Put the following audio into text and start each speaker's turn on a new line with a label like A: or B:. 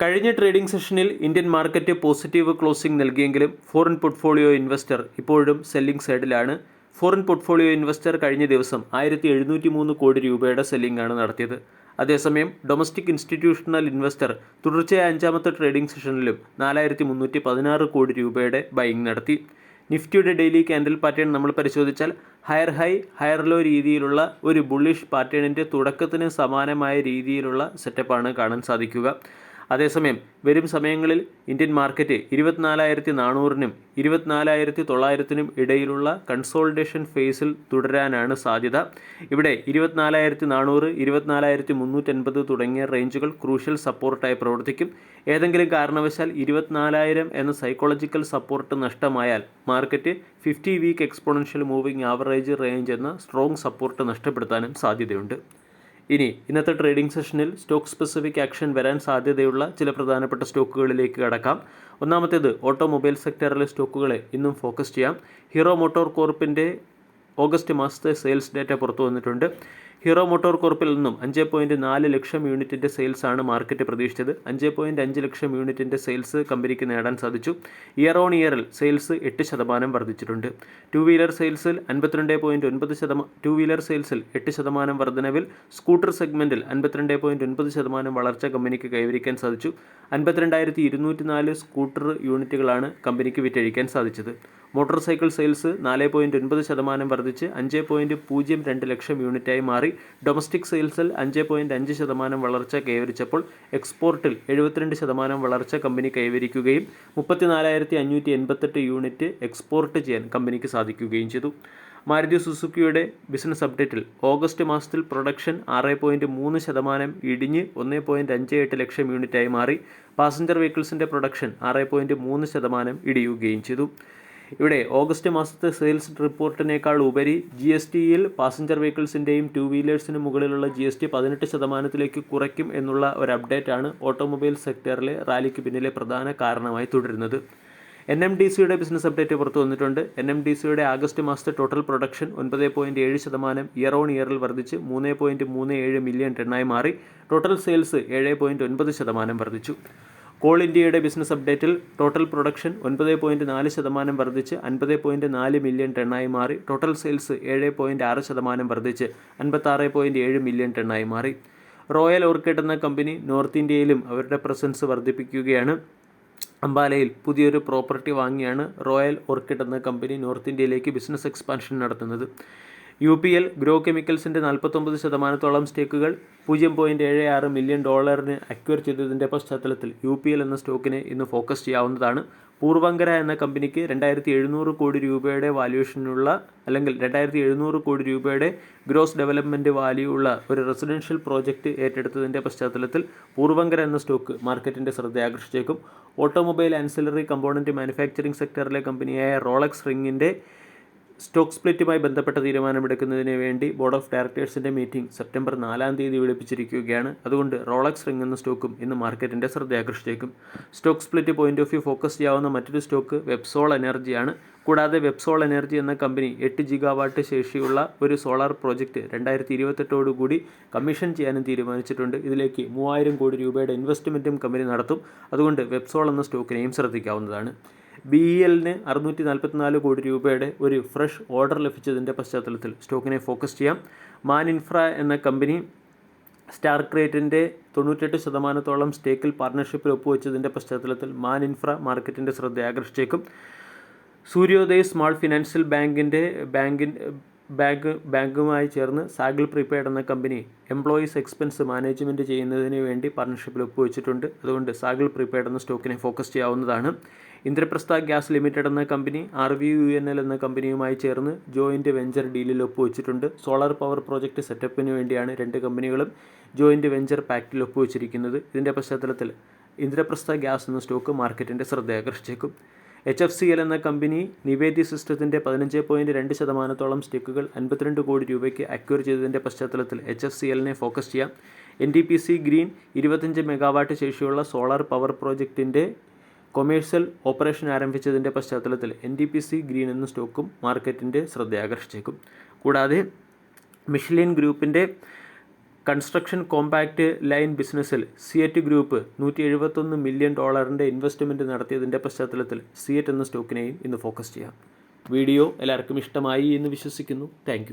A: കഴിഞ്ഞ ട്രേഡിംഗ് സെഷനിൽ Indian market positive closing നൽകിയെങ്കിലും ഫോറിൻ പോർട്ട്ഫോളിയോ ഇൻവെസ്റ്റർ ഇപ്പോഴും സെല്ലിംഗ് സൈഡിലാണ്. ഫോറിൻ പോർട്ട്ഫോളിയോ ഇൻവെസ്റ്റർ കഴിഞ്ഞ ദിവസം 1703 കോടി രൂപയുടെ സെല്ലിംഗ് ആണ് നടത്തിയത്. അതേസമയം ഡൊമസ്റ്റിക് ഇൻസ്റ്റിറ്റ്യൂഷണൽ ഇൻവെസ്റ്റർ തുടർച്ചയായ അഞ്ചാമത്തെ ട്രേഡിംഗ് സെഷനിലും 4316 കോടി രൂപയുടെ ബൈയിങ് നടത്തി. നിഫ്റ്റിയുടെ ഡെയിലി ക്യാൻഡിൽ പാറ്റേൺ നമ്മൾ പരിശോധിച്ചാൽ ഹയർ ഹൈ ഹയർ ലോ രീതിയിലുള്ള ഒരു ബുള്ളിഷ് പാറ്റേണിൻ്റെ തുടക്കത്തിന് സമാനമായ രീതിയിലുള്ള സെറ്റപ്പാണ് കാണാൻ സാധിക്കുക. അതേസമയം വരും സമയങ്ങളിൽ ഇന്ത്യൻ മാർക്കറ്റ് 24,400-നും 24,900-നും ഇടയിലുള്ള കൺസോൾട്ടേഷൻ ഫേസിൽ തുടരാനാണ് സാധ്യത. ഇവിടെ 24,400, 24,350 തുടങ്ങിയ റേഞ്ചുകൾ ക്രൂഷ്യൽ സപ്പോർട്ടായി പ്രവർത്തിക്കും. ഏതെങ്കിലും കാരണവശാൽ 24,000 എന്ന സൈക്കോളജിക്കൽ സപ്പോർട്ട് നഷ്ടമായാൽ market 50 week exponential moving average range എന്ന സ്ട്രോങ് സപ്പോർട്ട് നഷ്ടപ്പെടുത്താനും സാധ്യതയുണ്ട്. ഇനി ഇന്നത്തെ ട്രേഡിംഗ് സെഷനിൽ സ്റ്റോക്ക് സ്പെസിഫിക് ആക്ഷൻ വരാൻ സാധ്യതയുള്ള ചില പ്രധാനപ്പെട്ട സ്റ്റോക്കുകളിലേക്ക് കടക്കാം. ഒന്നാമത്തേത് ഓട്ടോമൊബൈൽ സെക്ടറിലെ സ്റ്റോക്കുകളെ ഇന്നും ഫോക്കസ് ചെയ്യാം. ഹീറോ മോട്ടോർ കോർപ്പിൻ്റെ ഓഗസ്റ്റ് മാസത്തെ സെയിൽസ് ഡേറ്റ പുറത്തു വന്നിട്ടുണ്ട്. ഹീറോ മോട്ടോർ കോർപ്പിൽ നിന്നും 5.4 ലക്ഷം യൂണിറ്റിൻ്റെ സെയിൽസാണ് മാർക്കറ്റ് പ്രതീക്ഷിച്ചത്. 5.5 ലക്ഷം യൂണിറ്റിൻ്റെ സെയിൽസ് കമ്പനിക്ക് നേടാൻ സാധിച്ചു. ഇയർ ഓൺ ഇയറിൽ സെയിൽസ് 8% വർദ്ധിച്ചിട്ടുണ്ട്. ടു വീലർ സെയിൽസിൽ 8% വർധനവിൽ സ്കൂട്ടർ സെഗ്മെൻറ്റിൽ 52.9% വളർച്ച കമ്പനിക്ക് കൈവരിക്കാൻ സാധിച്ചു. 52,204 സ്കൂട്ടർ യൂണിറ്റുകളാണ് കമ്പനിക്ക് വിറ്റഴിക്കാൻ സാധിച്ചത്. മോട്ടോർ സൈക്കിൾ സെയിൽസ് 4.9% വർദ്ധിച്ച് 5.02 ലക്ഷം യൂണിറ്റായി മാറി. ഡൊമസ്റ്റിക് സെയിൽസിൽ 5.5% വളർച്ച കൈവരിച്ചപ്പോൾ എക്സ്പോർട്ടിൽ 72% വളർച്ച കമ്പനി കൈവരിക്കുകയും 34,588 യൂണിറ്റ് എക്സ്പോർട്ട് ചെയ്യാൻ കമ്പനിക്ക് സാധിക്കുകയും ചെയ്തു. മാരുതി സുസുക്കിയുടെ ബിസിനസ് അപ്ഡേറ്റിൽ ഓഗസ്റ്റ് മാസത്തിൽ പ്രൊഡക്ഷൻ 6.3% ഇടിഞ്ഞ് 1.58 ലക്ഷം യൂണിറ്റായി മാറി. പാസഞ്ചർ വെഹിക്കിൾസിൻ്റെ പ്രൊഡക്ഷൻ 6.3% ഇടിയുകയും ചെയ്തു. ഇവിടെ ഓഗസ്റ്റ് മാസത്തെ സെയിൽസ് റിപ്പോർട്ടിനേക്കാൾ ഉപരി GSTയിൽ പാസഞ്ചർ വെഹിക്കിൾസിൻ്റെയും ടു വീലേഴ്സിന് മുകളിലുള്ള GST 18% കുറയ്ക്കും എന്നുള്ള ഒരു അപ്ഡേറ്റാണ് ഓട്ടോമൊബൈൽ സെക്ടറിലെ റാലിക്ക് പിന്നിലെ പ്രധാന കാരണമായി തുടരുന്നത്. NMDCയുടെ ബിസിനസ് അപ്ഡേറ്റ് പുറത്തു വന്നിട്ടുണ്ട്. NMDCയുടെ ആഗസ്റ്റ് മാസത്തെ ടോട്ടൽ പ്രൊഡക്ഷൻ 9.7% ഇയർ ഓൺ ഇയറിൽ വർദ്ധിച്ച് 3.37 മില്യൺ ടണ്ണായി മാറി. ടോട്ടൽ സെയിൽസ് 7.9% വർദ്ധിച്ചു. കോൾ ഇന്ത്യയുടെ ബിസിനസ് അപ്ഡേറ്റിൽ ടോട്ടൽ പ്രൊഡക്ഷൻ 9.4% വർദ്ധിച്ച് 50.4 മില്യൺ ടണ്ണായി മാറി. ടോട്ടൽ സെയിൽസ് 7.6% വർദ്ധിച്ച് 56.7 മില്യൺ ടണ്ണായി മാറി. റോയൽ ഓർക്കിഡ് എന്ന കമ്പനി നോർത്ത് ഇന്ത്യയിലും അവരുടെ പ്രസൻസ് വർദ്ധിപ്പിക്കുകയാണ്. അംബാലയിൽ പുതിയൊരു പ്രോപ്പർട്ടി വാങ്ങിയാണ് റോയൽ ഓർക്കിഡ് എന്ന കമ്പനി നോർത്ത് ഇന്ത്യയിലേക്ക് ബിസിനസ് എക്സ്പാൻഷൻ നടത്തുന്നത്. UPL ഗ്രോ കെമിക്കൽസിൻ്റെ 49%-ഓളം സ്റ്റേക്കുകൾ $0.76 മില്യൺ അക്വയർ ചെയ്തതിൻ്റെ പശ്ചാത്തലത്തിൽ UPL എന്ന സ്റ്റോക്കിനെ ഇന്ന് ഫോക്കസ് ചെയ്യാവുന്നതാണ്. പൂർവങ്കര എന്ന കമ്പനിക്ക് 2,700 കോടി രൂപയുടെ വാല്യൂഷനുള്ള അല്ലെങ്കിൽ 2,700 കോടി രൂപയുടെ ഗ്രോസ് ഡെവലപ്മെൻറ്റ് വാല്യൂ ഉള്ള ഒരു റെസിഡൻഷ്യൽ പ്രോജക്റ്റ് ഏറ്റെടുത്തതിൻ്റെ പശ്ചാത്തലത്തിൽ പൂർവങ്കര എന്ന സ്റ്റോക്ക് മാർക്കറ്റിൻ്റെ ശ്രദ്ധ ആകർഷിച്ചേക്കും. ഓട്ടോമൊബൈൽ ആൻസിലറി കമ്പോണൻറ്റ് മാനുഫാക്ചറിംഗ് സെക്ടറിലെ കമ്പനിയായ റോളക്സ് റിങ്ങിൻ്റെ സ്റ്റോക്ക് സ്പ്ലിറ്റുമായി ബന്ധപ്പെട്ട തീരുമാനമെടുക്കുന്നതിന് വേണ്ടി ബോർഡ് ഓഫ് ഡയറക്ടേഴ്സിൻ്റെ മീറ്റിംഗ് സെപ്റ്റംബർ 4 വിളിപ്പിച്ചിരിക്കുകയാണ്. അതുകൊണ്ട് റോളക്സ് റിംഗ് എന്ന സ്റ്റോക്കും ഇന്ന് മാർക്കറ്റിൻ്റെ ശ്രദ്ധ ആകർഷിച്ചേക്കും. Stock split point of view focus ചെയ്യാവുന്ന മറ്റൊരു സ്റ്റോക്ക് വെബ്സോൾ എനർജിയാണ്. കൂടാതെ വെബ്സോൾ എനർജി എന്ന കമ്പനി 8 ഗിഗാവാട്ട് ശേഷിയുള്ള ഒരു സോളാർ പ്രോജക്റ്റ് 2028 കമ്മീഷൻ ചെയ്യാനും തീരുമാനിച്ചിട്ടുണ്ട്. ഇതിലേക്ക് 3000 കോടി രൂപയുടെ ഇൻവെസ്റ്റ്മെൻറ്റും കമ്പനി നടത്തും. അതുകൊണ്ട് വെബ്സോൾ എന്ന സ്റ്റോക്കിനെയും ശ്രദ്ധിക്കാവുന്നതാണ്. BELന് 644 കോടി രൂപയുടെ ഒരു ഫ്രഷ് ഓർഡർ ലഭിച്ചതിൻ്റെ പശ്ചാത്തലത്തിൽ സ്റ്റോക്കിനെ ഫോക്കസ് ചെയ്യാം. മാൻ ഇൻഫ്ര എന്ന കമ്പനി സ്റ്റാർക്രേറ്റിൻ്റെ 98%-ഓളം സ്റ്റേക്കിൽ പാർട്ണർഷിപ്പിൽ ഒപ്പുവെച്ചതിൻ്റെ പശ്ചാത്തലത്തിൽ മാൻ ഇൻഫ്ര മാർക്കറ്റിൻ്റെ ശ്രദ്ധ ആകർഷിച്ചേക്കും. സൂര്യോദയ് സ്മാൾ ഫിനാൻഷ്യൽ ബാങ്കുമായി ചേർന്ന് സാഗിൾ പ്രീപെയ്ഡ് എന്ന കമ്പനി എംപ്ലോയീസ് എക്സ്പെൻസ് മാനേജ്മെൻറ്റ് ചെയ്യുന്നതിന് വേണ്ടി പാർട്ണർഷിപ്പിൽ ഒപ്പുവെച്ചിട്ടുണ്ട്. അതുകൊണ്ട് സാഗിൾ പ്രീപെയ്ഡ് എന്ന സ്റ്റോക്കിനെ ഫോക്കസ് ചെയ്യാവുന്നതാണ്. ഇന്ദ്രപ്രസ്ഥ ഗ്യാസ് ലിമിറ്റഡ് എന്ന കമ്പനി RVUNL എന്ന കമ്പനിയുമായി ചേർന്ന് ജോയിൻറ്റ് വെഞ്ചർ ഡീലിൽ ഒപ്പുവെച്ചിട്ടുണ്ട്. സോളാർ പവർ പ്രോജക്റ്റ് സെറ്റപ്പിന് വേണ്ടിയാണ് രണ്ട് കമ്പനികളും ജോയിൻറ്റ് വെഞ്ചർ പാക്റ്റിൽ ഒപ്പുവെച്ചിരിക്കുന്നത്. ഇതിൻ്റെ പശ്ചാത്തലത്തിൽ ഇന്ദ്രപ്രസ്ഥ ഗ്യാസ് എന്ന സ്റ്റോക്ക് മാർക്കറ്റിൻ്റെ ശ്രദ്ധ ആകർഷിച്ചേക്കും. HFCL എന്ന കമ്പനി നിവേദി സിസ്റ്റത്തിൻ്റെ 15.2%-ഓളം സ്റ്റേക്കുകൾ 52 കോടി രൂപയ്ക്ക് അക്വയർ ചെയ്തതിൻ്റെ പശ്ചാത്തലത്തിൽ HFCLനെ ഫോക്കസ് ചെയ്യാം. NTPC ഗ്രീൻ 25 മെഗാവാട്ട് ശേഷിയുള്ള സോളാർ പവർ പ്രോജക്റ്റിൻ്റെ കൊമേഴ്സ്യൽ ഓപ്പറേഷൻ ആരംഭിച്ചതിൻ്റെ പശ്ചാത്തലത്തിൽ NTPC ഗ്രീൻ എന്ന സ്റ്റോക്കും മാർക്കറ്റിൻ്റെ ശ്രദ്ധ ആകർഷിച്ചേക്കും. കൂടാതെ മിഷലിൻ ഗ്രൂപ്പിൻ്റെ കൺസ്ട്രക്ഷൻ കോമ്പാക്റ്റ് ലൈൻ ബിസിനസ്സിൽ സിയറ്റ് ഗ്രൂപ്പ് $171 മില്യൺ ഇൻവെസ്റ്റ്മെൻറ്റ് നടത്തിയതിൻ്റെ പശ്ചാത്തലത്തിൽ സിയറ്റ് എന്ന സ്റ്റോക്കിനെയും ഇന്ന് ഫോക്കസ് ചെയ്യാം. വീഡിയോ എല്ലാവർക്കും ഇഷ്ടമായി എന്ന് വിശ്വസിക്കുന്നു. താങ്ക്